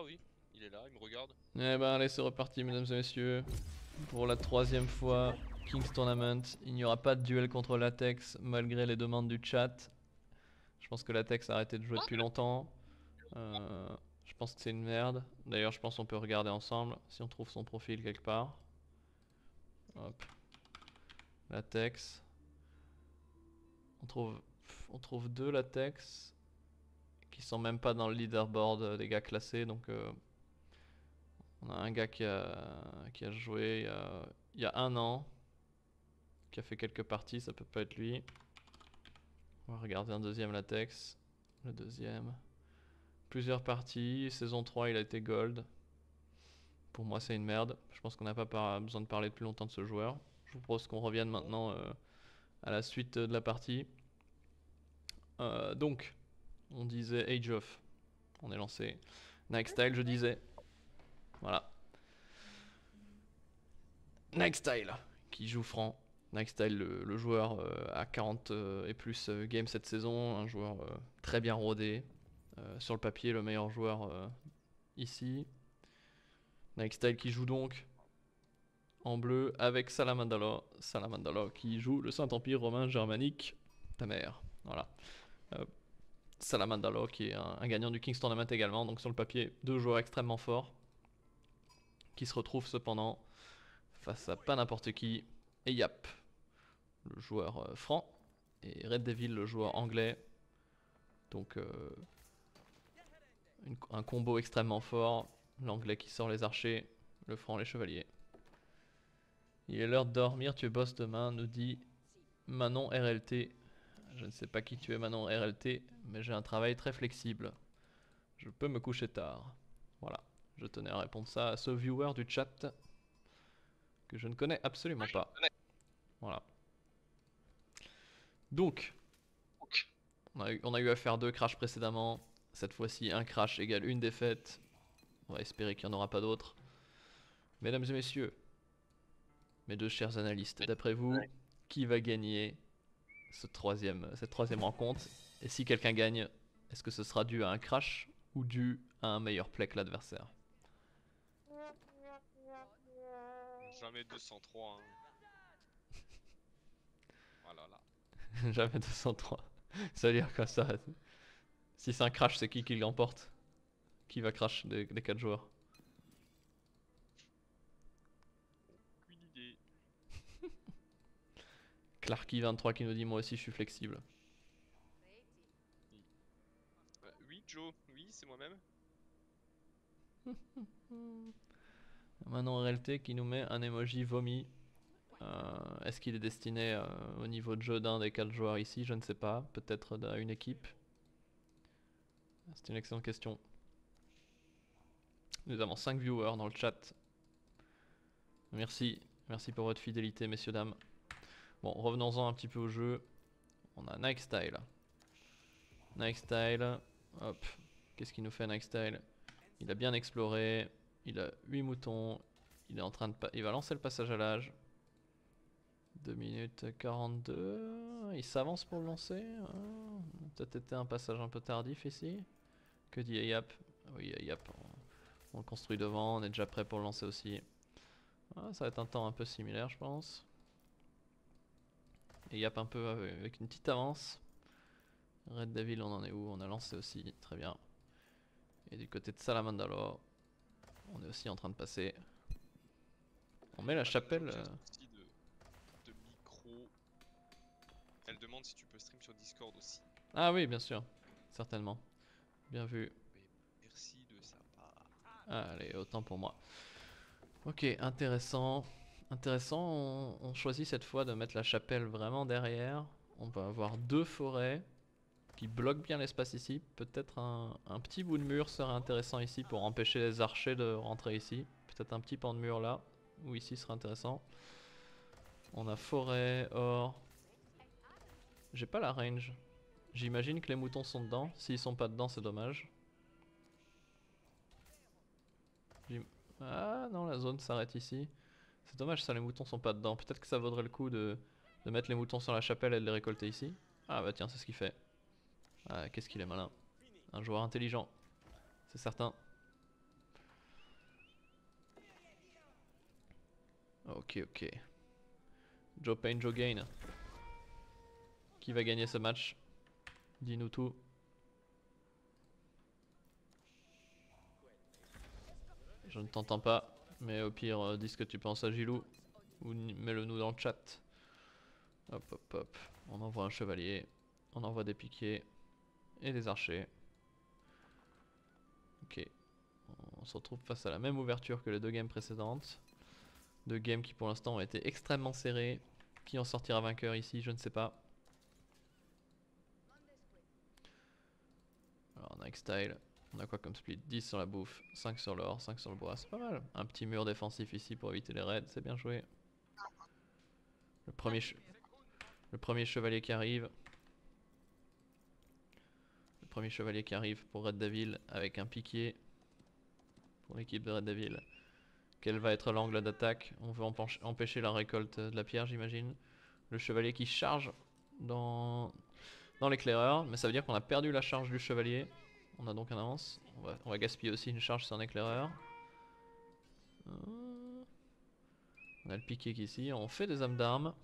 Ah oui, il est là, il me regarde. Eh ben allez, c'est reparti mesdames et messieurs. Pour la troisième fois, King's Tournament. Il n'y aura pas de duel contre Latex malgré les demandes du chat. Je pense que Latex a arrêté de jouer depuis longtemps. Euh, je pense que c'est une merde. D'ailleurs, je pense qu'on peut regarder ensemble si on trouve son profil quelque part. Hop. Latex. On trouve deux Latex qui sont même pas dans le leaderboard des gars classés. Donc, on a un gars qui a joué il y a un an, qui a fait quelques parties. Ça peut pas être lui. On va regarder un deuxième Latex. Le deuxième. Plusieurs parties. Saison 3, il a été gold. Pour moi, c'est une merde. Je pense qu'on n'a pas besoin de parler plus longtemps de ce joueur. Je vous propose qu'on revienne maintenant à la suite de la partie. Donc, on disait Age of. On est lancé. Nike Style, je disais. Voilà. Nike Style, qui joue franc. Nike Style, le joueur à 40 et plus games cette saison. Un joueur très bien rodé. Sur le papier, le meilleur joueur ici. Nike Style qui joue donc en bleu avec Salamandala. Salamandala qui joue le Saint-Empire romain germanique. Ta mère. Voilà. Salamandala qui est un gagnant du King's Tournament également. Donc sur le papier, deux joueurs extrêmement forts. Qui se retrouvent cependant face à pas n'importe qui. Et Yap, le joueur franc. Et Red Devil, le joueur anglais. Donc un combo extrêmement fort. L'anglais qui sort les archers. Le franc les chevaliers. Il est l'heure de dormir, tu bosses demain, nous dit Manon RLT. Je ne sais pas qui tu es Manon RLT, mais j'ai un travail très flexible. Je peux me coucher tard. Voilà, je tenais à répondre ça à ce viewer du chat que je ne connais absolument pas. Voilà. Donc, on a eu à faire deux crashs précédemment. Cette fois-ci, un crash égale une défaite. On va espérer qu'il n'y en aura pas d'autres. Mesdames et messieurs, mes deux chers analystes, d'après vous, qui va gagner cette troisième rencontre? Et si quelqu'un gagne, est-ce que ce sera dû à un crash ou dû à un meilleur play que l'adversaire? Jamais 203. Hein. Voilà, là. Jamais 203. Ça veut dire quoi ça? Si c'est un crash, c'est qui l'emporte? Qui va crash des 4 joueurs? Aucune idée. Clarky23 qui nous dit moi aussi je suis flexible. Oui, Joe, oui, c'est moi-même. Maintenant RLT qui nous met un emoji vomi. Est-ce qu'il est destiné au niveau de jeu d'un des 4 joueurs ici? Je ne sais pas. Peut-être à une équipe. C'est une excellente question. Nous avons 5 viewers dans le chat. Merci. Merci pour votre fidélité, messieurs, dames. Bon, revenons-en un petit peu au jeu. On a Nike Style. Nike Style. Hop. Qu'est-ce qu'il nous fait, Nike Style? Il a bien exploré. Il a 8 moutons. Il est en train de il va lancer le passage à l'âge. 2 minutes 42. Il s'avance pour le lancer. Peut-être été un passage un peu tardif ici. Que dit Ayap? Oui, Ayap. On le construit devant. On est déjà prêt pour le lancer aussi. Ça va être un temps un peu similaire, je pense. Et Yap un peu avec une petite avance. Red Devil, on en est où? On a lancé aussi, très bien. Et du côté de Salamandalo, on est aussi en train de passer. On met la chapelle. J'ai un souci de micro. Elle demande si tu peux stream sur Discord aussi. Ah oui, bien sûr, certainement. Bien vu. Mais merci de sa part. Allez, autant pour moi. Ok, intéressant. Intéressant, on choisit cette fois de mettre la chapelle vraiment derrière. On va avoir deux forêts qui bloquent bien l'espace ici. Peut-être un petit bout de mur serait intéressant ici pour empêcher les archers de rentrer ici. Peut-être un petit pan de mur là, ou ici serait intéressant. On a forêt, or. J'ai pas la range. J'imagine que les moutons sont dedans. S'ils sont pas dedans, c'est dommage. Ah non, la zone s'arrête ici. C'est dommage ça, les moutons sont pas dedans. Peut-être que ça vaudrait le coup de mettre les moutons sur la chapelle et de les récolter ici. Ah bah tiens, c'est ce qu'il fait. Ah, qu'est-ce qu'il est malin. Un joueur intelligent, c'est certain. Ok, ok. Joe Pain, Joe Gain. Qui va gagner ce match? Dis-nous tout. Je ne t'entends pas, mais au pire, dis ce que tu penses à Gilou. Ou mets-le nous dans le chat. Hop, hop, hop. On envoie un chevalier. On envoie des piquiers. Et des archers. Ok. On se retrouve face à la même ouverture que les 2 games précédentes. 2 games qui pour l'instant ont été extrêmement serrés. Qui en sortira vainqueur ici, je ne sais pas. Alors Nike Style, on a quoi comme split? 10 sur la bouffe, 5 sur l'or, 5 sur le bois, c'est pas mal. Un petit mur défensif ici pour éviter les raids, c'est bien joué. Le premier chevalier qui arrive. Le premier chevalier qui arrive pour Red Devil avec un piquier pour l'équipe de Red Devil. Quel va être l'angle d'attaque? On veut empêcher la récolte de la pierre, j'imagine. Le chevalier qui charge dans l'éclaireur, mais ça veut dire qu'on a perdu la charge du chevalier. On a donc un avance. On va gaspiller aussi une charge sur un éclaireur. On a le piqué qui est ici. On fait des hommes d'armes.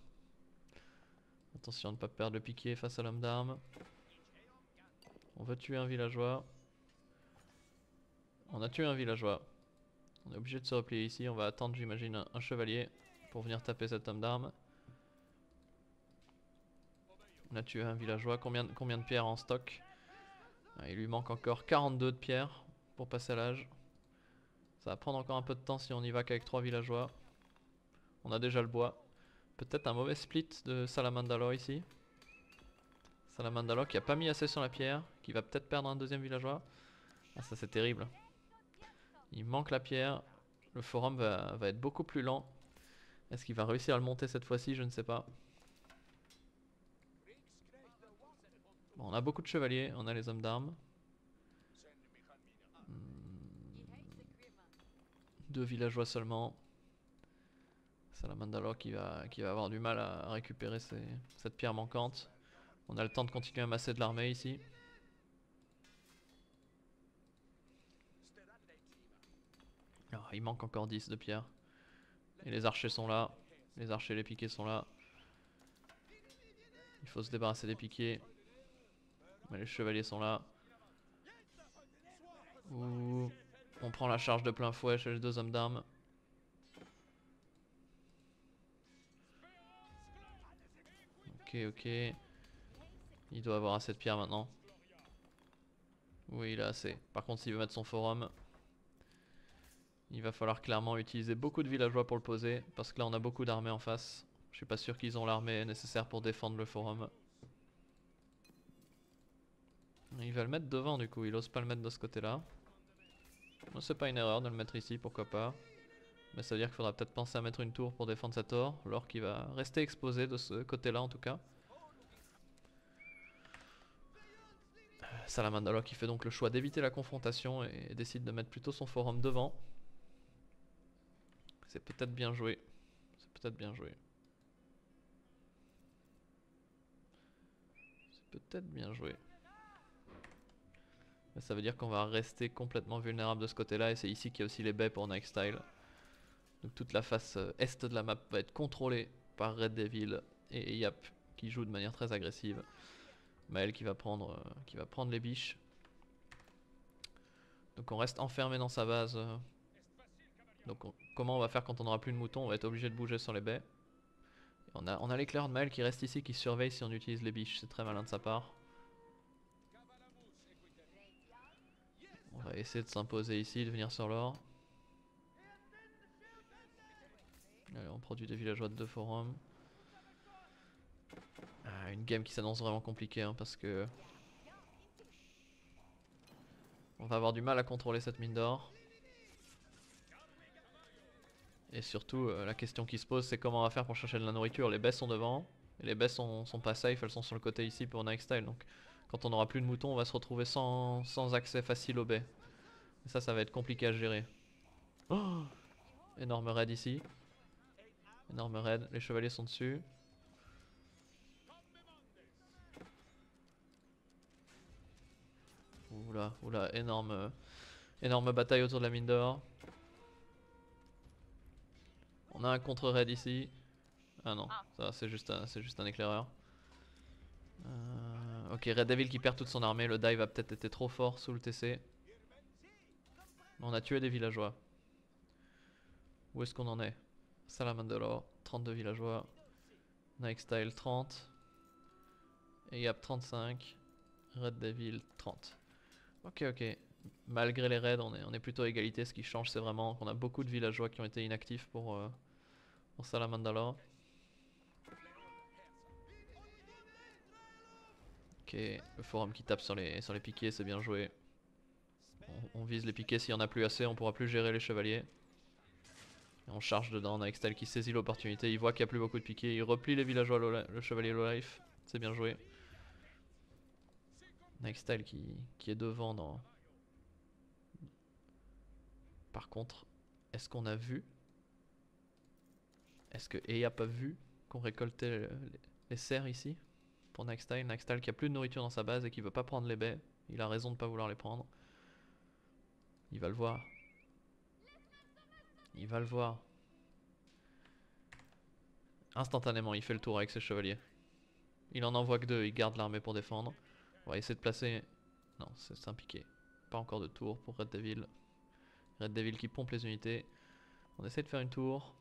Attention à ne pas perdre le piqué face à l'homme d'armes. On veut tuer un villageois. On a tué un villageois. On est obligé de se replier ici. On va attendre, j'imagine, un chevalier pour venir taper cet homme d'armes. On a tué un villageois. Combien de pierres en stock? Il lui manque encore 42 de pierres pour passer à l'âge. Ça va prendre encore un peu de temps si on y va qu'avec 3 villageois. On a déjà le bois. Peut-être un mauvais split de Salamandalor ici. Salamandalor qui a pas mis assez sur la pierre. Qui va peut-être perdre un deuxième villageois. Ah, ça c'est terrible. Il manque la pierre. Le forum va être beaucoup plus lent. Est-ce qu'il va réussir à le monter cette fois-ci? Je ne sais pas. Bon, on a beaucoup de chevaliers. On a les hommes d'armes. 2 villageois seulement. Salamandalor qui va avoir du mal à récupérer cette pierre manquante. On a le temps de continuer à masser de l'armée ici. Alors, il manque encore 10 de pierre. Et les archers sont là. Les archers et les piquets sont là. Il faut se débarrasser des piquets. Mais les chevaliers sont là. Ouh. On prend la charge de plein fouet chez les 2 hommes d'armes. Ok, ok. Il doit avoir assez de pierre maintenant. Oui, il a assez. Par contre, s'il veut mettre son forum, il va falloir clairement utiliser beaucoup de villageois pour le poser. Parce que là, on a beaucoup d'armées en face. Je suis pas sûr qu'ils ont l'armée nécessaire pour défendre le forum. Il va le mettre devant du coup, il ose pas le mettre de ce côté-là. C'est pas une erreur de le mettre ici, pourquoi pas. Mais ça veut dire qu'il faudra peut-être penser à mettre une tour pour défendre cet or. L'or qui va rester exposé de ce côté-là en tout cas. Salamandalor qui fait donc le choix d'éviter la confrontation et décide de mettre plutôt son forum devant. C'est peut-être bien joué. C'est peut-être bien joué. C'est peut-être bien joué. Mais ça veut dire qu'on va rester complètement vulnérable de ce côté-là. Et c'est ici qu'il y a aussi les baies pour Nike Style. Donc toute la face est de la map va être contrôlée par Red Devil et Yap qui joue de manière très agressive. Maël qui va prendre les biches. Donc on reste enfermé dans sa base. Donc comment on va faire quand on n'aura plus de moutons? On va être obligé de bouger sur les baies. Et on a l'éclair de Maël qui reste ici, qui surveille si on utilise les biches. C'est très malin de sa part. On va essayer de s'imposer ici, de venir sur l'or. Allez, on produit des villageois de 2 forums. Une game qui s'annonce vraiment compliquée hein, parce que on va avoir du mal à contrôler cette mine d'or. Et surtout la question qui se pose c'est comment on va faire pour chercher de la nourriture. Les baies sont devant et les baies sont pas safe, elles sont sur le côté ici pour Nike Style. Donc quand on aura plus de moutons on va se retrouver sans accès facile aux baies. Et ça va être compliqué à gérer. Oh, énorme raid ici. Énorme raid, les chevaliers sont dessus. Oula, oula, énorme bataille autour de la mine d'or. On a un contre-raid ici. Ah non, ça c'est juste un éclaireur. Ok, Red Devil qui perd toute son armée. Le dive a peut-être été trop fort sous le TC. On a tué des villageois. Où est-ce qu'on en est? Salamandalore, 32 villageois. Nike Style 30. Eyap 35. Red Devil 30. Ok, ok. Malgré les raids, on est plutôt à égalité. Ce qui change, c'est vraiment qu'on a beaucoup de villageois qui ont été inactifs pour Salamandalore. Ok, le forum qui tape sur les piquets, c'est bien joué. On vise les piquets, s'il n'y en a plus assez, on pourra plus gérer les chevaliers. Et on charge dedans, Nextel qui saisit l'opportunité, il voit qu'il n'y a plus beaucoup de piquets, il replie les villageois, le chevalier low life, c'est bien joué. Nextel qui est devant dans... Par contre, est-ce qu'on a vu? Est-ce que Eyap a vu qu'on récoltait les serres ici? Pour Nextel, Nextel qui a plus de nourriture dans sa base et qui veut pas prendre les baies, il a raison de pas vouloir les prendre. Il va le voir. Il va le voir. Instantanément, il fait le tour avec ses chevaliers. Il en envoie que 2, il garde l'armée pour défendre. On va essayer de placer... Non, c'est un piqué. Pas encore de tour pour Red Devil. Red Devil qui pompe les unités. On essaie de faire une tour.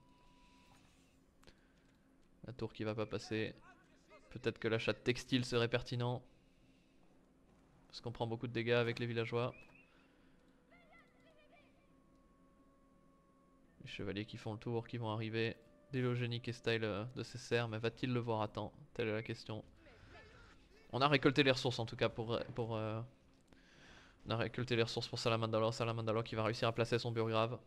La tour qui va pas passer. Peut-être que l'achat de textile serait pertinent. Parce qu'on prend beaucoup de dégâts avec les villageois. Les chevaliers qui font le tour, qui vont arriver. Délogénique et style de ses serres, mais va-t-il le voir à temps? Telle est la question. On a récolté les ressources en tout cas pour on a récolté les ressources pour Salamandalore. Salamandalore qui va réussir à placer son burgrave.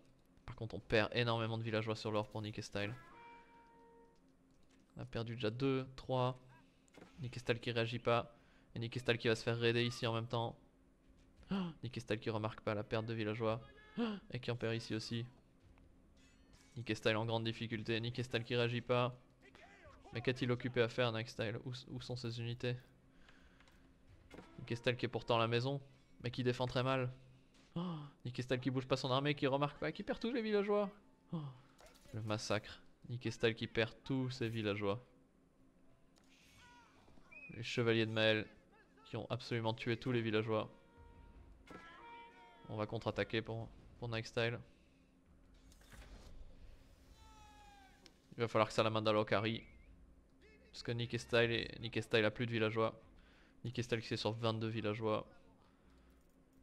Par contre on perd énormément de villageois sur l'or pour Nick et Style. On a perdu déjà 2, 3. Nick et Style qui réagit pas. Et Nick et Style qui va se faire raider ici en même temps. Nick et Style qui remarque pas la perte de villageois. Et qui en perd ici aussi. Nick et Style en grande difficulté. Nick et Style qui réagit pas. Mais qu'a-t-il occupé à faire Nick Style? Où sont ses unités? Nick et Style qui est pourtant à la maison. Mais qui défend très mal. Nick et Style qui bouge pas son armée, qui remarque pas, qui perd tous les villageois. Le massacre. Nick et Style qui perd tous ses villageois. Les chevaliers de Maël qui ont absolument tué tous les villageois. On va contre-attaquer pour Nick Style. Il va falloir que Salamandalore carry. Parce que Nick et Style a plus de villageois. Nick et Style qui est sur 22 villageois.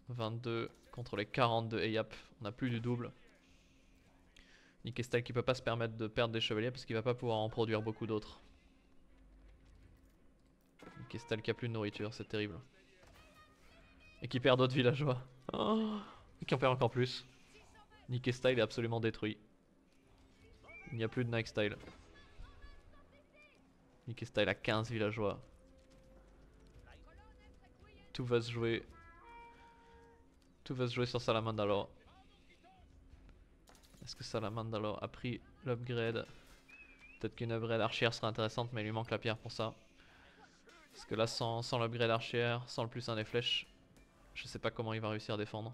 22 contre les 40 de Eyap. On a plus du double. Nick et Style qui peut pas se permettre de perdre des chevaliers parce qu'il va pas pouvoir en produire beaucoup d'autres. Nick et Style qui a plus de nourriture, c'est terrible. Et qui perd d'autres villageois. Et qui en perd encore plus. Nick et Style est absolument détruit. Il n'y a plus de Nike Style. Nick et Style a 15 villageois. Tout va se jouer. Tout va se jouer sur Salamandalore. Est-ce que Salamandalore a pris l'upgrade? Peut-être qu'une upgrade archère serait intéressante, mais il lui manque la pierre pour ça. Parce que là, sans l'upgrade archère, sans le plus 1 des flèches, je sais pas comment il va réussir à défendre.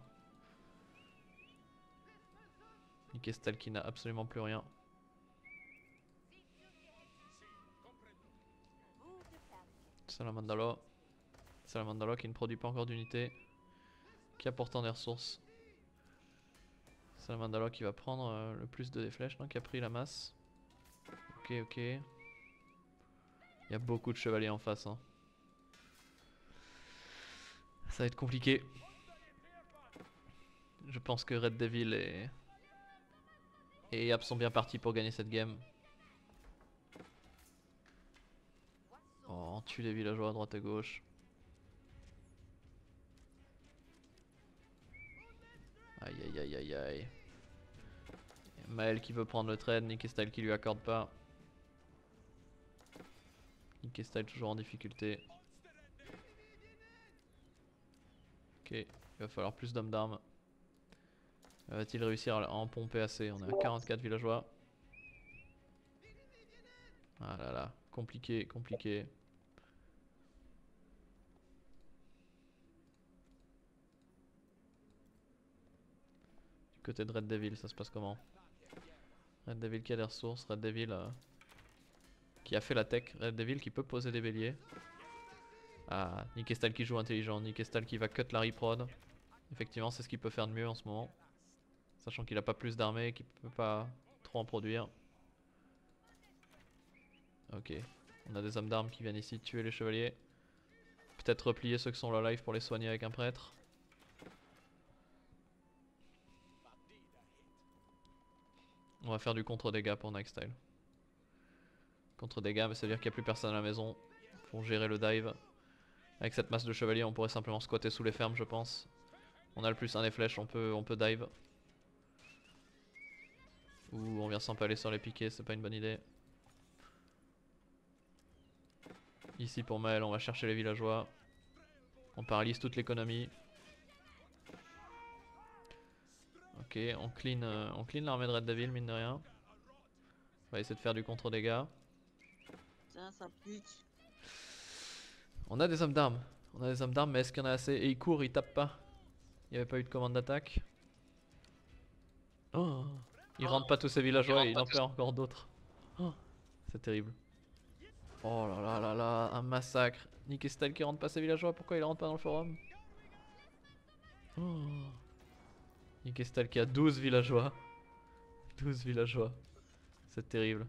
Nick et Style qui n'a absolument plus rien. Salamandalore. Salamandalore qui ne produit pas encore d'unité. Qui a pourtant des ressources. Salamandalore qui va prendre le plus de flèches, non? Qui a pris la masse. Ok, ok. Il y a beaucoup de chevaliers en face. Hein. Ça va être compliqué. Je pense que Red Devil et Eyap sont bien partis pour gagner cette game. Oh, on tue les villageois à droite et gauche. Aïe aïe aïe aïe aïe. Maël qui veut prendre le trade, Nick et Style qui lui accorde pas. Nick et Style toujours en difficulté. Ok, il va falloir plus d'hommes d'armes. Va-t-il réussir à en pomper assez? On est à 44 villageois. Ah là là, compliqué, compliqué. Du côté de Red Devil, ça se passe comment? Red Devil qui a des ressources, Red Devil qui a fait la tech, Red Devil qui peut poser des béliers. Ah, Nikestal qui joue intelligent, Nikestal qui va cut la reprod. Effectivement, c'est ce qu'il peut faire de mieux en ce moment. Sachant qu'il a pas plus d'armée et qu'il peut pas trop en produire. Ok, on a des hommes d'armes qui viennent ici tuer les chevaliers. Peut-être replier ceux qui sont là live pour les soigner avec un prêtre. On va faire du contre-dégâts pour Nightstyle. Contre-dégâts, mais ça veut dire qu'il n'y a plus personne à la maison pour gérer le dive. Avec cette masse de chevaliers, on pourrait simplement squatter sous les fermes, je pense. On a le plus 1 des flèches, on peut dive. Ou on vient s'empaler sur les piquets, c'est pas une bonne idée. Ici pour Maël, on va chercher les villageois. On paralyse toute l'économie. Ok, on clean l'armée de Red Devil, mine de rien. On va essayer de faire du contre-dégâts. Tiens, ça pique. On a des hommes d'armes. On a des hommes d'armes, mais est-ce qu'il y en a assez? Et ils courent, ils tapent pas. Il n'y avait pas eu de commande d'attaque. Oh, il rentre pas tous ces villageois et il en perd encore d'autres. Oh, c'est terrible. Oh là là là là, un massacre. Nikestal qui rentre pas ses villageois, pourquoi il rentre pas dans le forum? Oh. Nikestal qui a 12 villageois. 12 villageois. C'est terrible.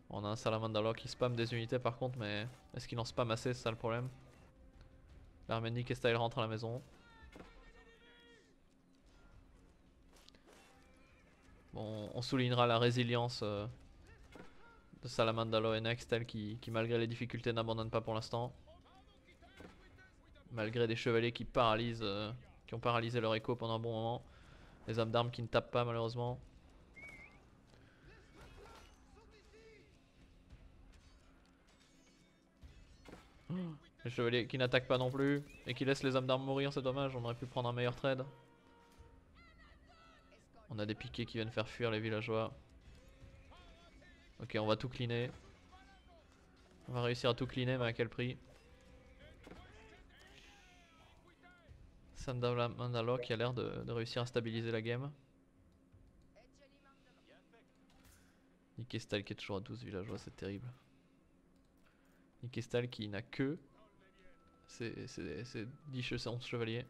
On a un Salamandalor qui spam des unités par contre, mais est-ce qu'il en spam assez? C'est ça le problème. L'armée de Nikestal rentre à la maison. Bon, on soulignera la résilience de Salamandalo et Nextel qui malgré les difficultés n'abandonnent pas pour l'instant. Malgré des chevaliers qui paralysent, qui ont paralysé leur écho pendant un bon moment. Les hommes d'armes qui ne tapent pas malheureusement. Les chevaliers qui n'attaquent pas non plus et qui laissent les hommes d'armes mourir, c'est dommage, on aurait pu prendre un meilleur trade. On a des piquets qui viennent faire fuir les villageois. Ok, on va tout cleaner. On va réussir à tout cleaner, mais à quel prix? Sandala Mandalore qui a l'air de réussir à stabiliser la game. Nikestal qui est toujours à 12 villageois, c'est terrible. Nikestal qui n'a que c'est 10 11 chevaliers.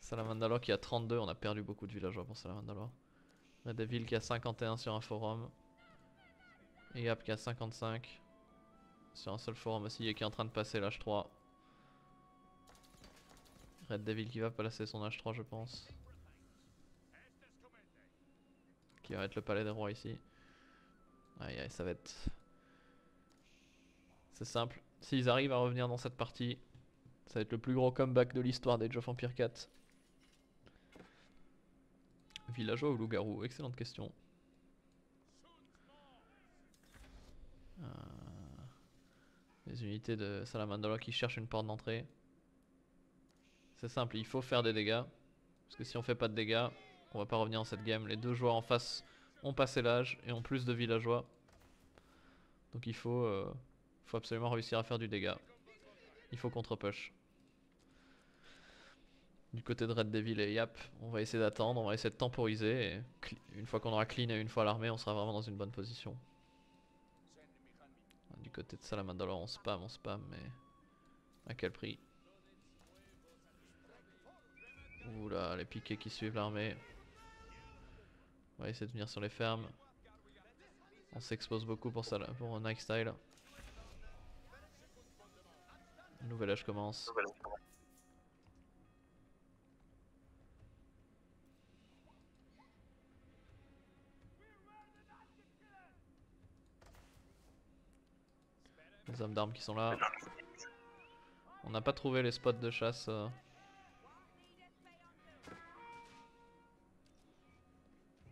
Salamandalore qui a 32, on a perdu beaucoup de villageois pour Salamandalore. Red Devil qui a 51 sur un forum. Et Yap qui a 55 sur un seul forum aussi et qui est en train de passer l'H3. Red Devil qui va placer son H3 je pense. Qui va être le palais des rois ici. Aïe aïe, ça va être... C'est simple, s'ils arrivent à revenir dans cette partie, ça va être le plus gros comeback de l'histoire d'Age of Empires 4. Villageois ou loup-garou? Excellente question. Les unités de Salamandala qui cherchent une porte d'entrée. C'est simple, il faut faire des dégâts. Parce que si on fait pas de dégâts, on va pas revenir dans cette game. Les deux joueurs en face ont passé l'âge et ont plus de villageois. Donc il faut absolument réussir à faire du dégât. Il faut contre-push. Du côté de Red Devil et Yap, on va essayer d'attendre, on va essayer de temporiser. Et une fois qu'on aura clean et une fois l'armée, on sera vraiment dans une bonne position. Du côté de Salamandalore, on spam, mais à quel prix? Oula, les piquets qui suivent l'armée. On va essayer de venir sur les fermes. On s'expose beaucoup pour ça, pour Nightstyle. Le nouvel âge commence. Les hommes d'armes qui sont là. On n'a pas trouvé les spots de chasse.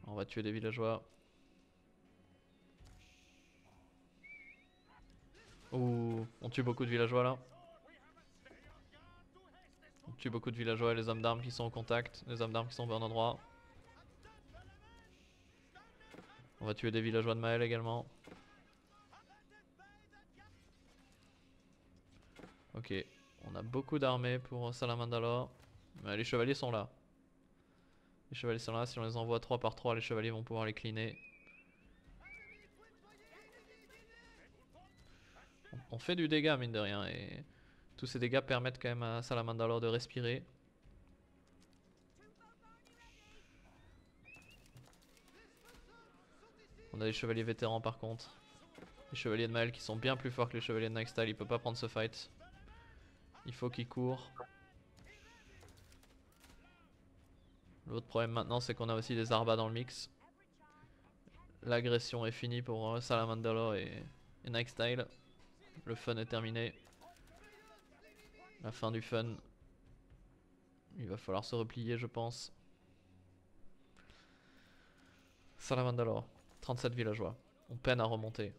On va tuer des villageois. Ouh, on tue beaucoup de villageois là. On tue beaucoup de villageois et les hommes d'armes qui sont au contact. Les hommes d'armes qui sont au bon endroit. On va tuer des villageois de Maël également. Ok, on a beaucoup d'armées pour Salamandalore. Mais les chevaliers sont là. Les chevaliers sont là, si on les envoie 3 par 3, les chevaliers vont pouvoir les cleaner. On fait du dégât mine de rien et tous ces dégâts permettent quand même à Salamandalor de respirer. On a des chevaliers vétérans par contre. Les chevaliers de Mael qui sont bien plus forts que les chevaliers de Nightstyle, il peut pas prendre ce fight. Il faut qu'il court. L'autre problème maintenant c'est qu'on a aussi des Arbas dans le mix. L'agression est finie pour Salamandalor et Nightstyle. Le fun est terminé. La fin du fun. Il va falloir se replier je pense. Salamandalor, 37 villageois. On peine à remonter.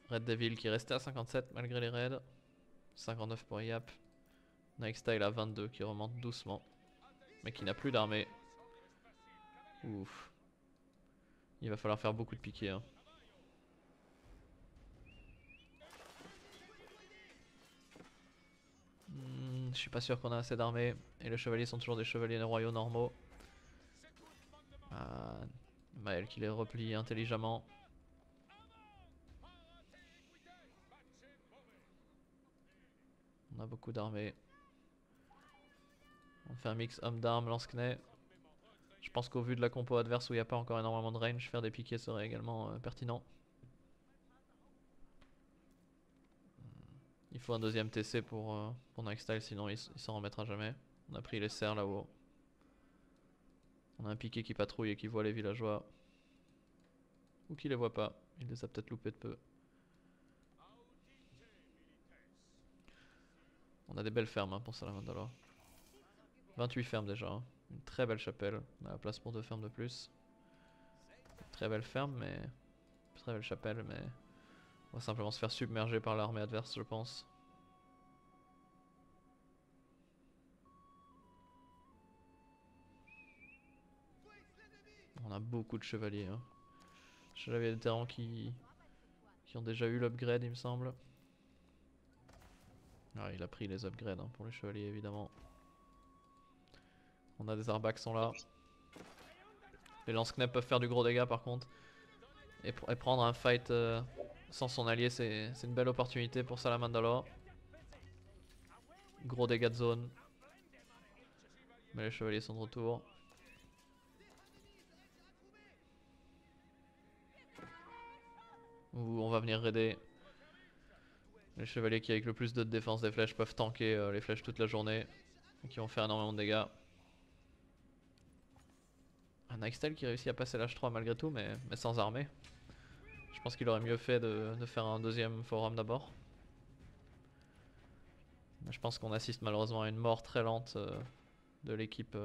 Red Devil qui restait à 57 malgré les raids. 59 pour Yap. Nightstyle à 22 qui remonte doucement. Mais qui n'a plus d'armée. Ouf. Il va falloir faire beaucoup de piquets. Hein. Je suis pas sûr qu'on a assez d'armées. Et les chevaliers sont toujours des chevaliers royaux normaux. Mael qui les replie intelligemment. On a beaucoup d'armées. On fait un mix homme d'armes, lance-kné. Je pense qu'au vu de la compo adverse où il n'y a pas encore énormément de range, faire des piquets serait également pertinent. Il faut un deuxième TC pour Nightstyle, sinon il s'en remettra jamais. On a pris les serres là-haut. On a un piquet qui patrouille et qui voit les villageois. Ou qui les voit pas. Il les a peut-être loupés de peu. On a des belles fermes hein, pour Salamandalor. 28 fermes déjà. Hein. Une très belle chapelle. On a la place pour 2 fermes de plus. Très belle ferme, mais. Très belle chapelle, mais. On va simplement se faire submerger par l'armée adverse, je pense. On a beaucoup de chevaliers. Hein. Chevaliers vétérans qui ont déjà eu l'upgrade, il me semble. Ah, il a pris les upgrades hein, pour les chevaliers, évidemment. On a des arbas qui sont là. Les lance-kneps peuvent faire du gros dégât par contre. Et prendre un fight sans son allié, c'est une belle opportunité pour Salamandalor. Gros dégâts de zone. Mais les chevaliers sont de retour. Ouh, on va venir raider. Les chevaliers qui avec le plus de défense des flèches peuvent tanker les flèches toute la journée. Et qui vont faire énormément de dégâts. Un Nightstyle qui réussit à passer l'H3 malgré tout, mais sans armée. Je pense qu'il aurait mieux fait de faire un deuxième forum d'abord. Je pense qu'on assiste malheureusement à une mort très lente de l'équipe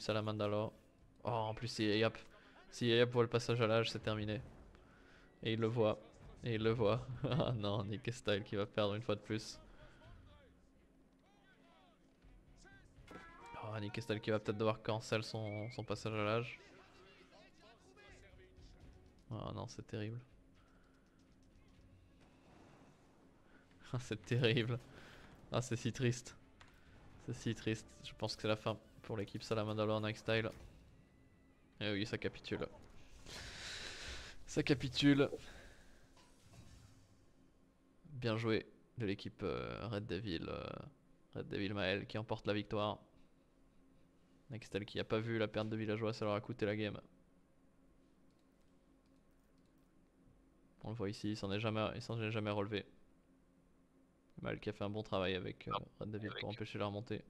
Salamandalor. Oh, en plus si Yap voit le passage à l'âge, c'est terminé. Et il le voit. Et il le voit. Ah non, Nightstyle qui va perdre une fois de plus. Oh, Nightstyle qui va peut-être devoir cancel son passage à l'âge. Oh non, c'est terrible. C'est terrible. Ah, c'est si triste. C'est si triste. Je pense que c'est la fin pour l'équipe Salamandalor Nightstyle. Et oui, ça capitule. Ça capitule. Bien joué de l'équipe Red Devil Mael qui emporte la victoire. Nightstyle qui n'a pas vu la perte de villageois, ça leur a coûté la game. On le voit ici, il s'en est jamais relevé. Mael qui a fait un bon travail avec Red Devil pour empêcher la remontée.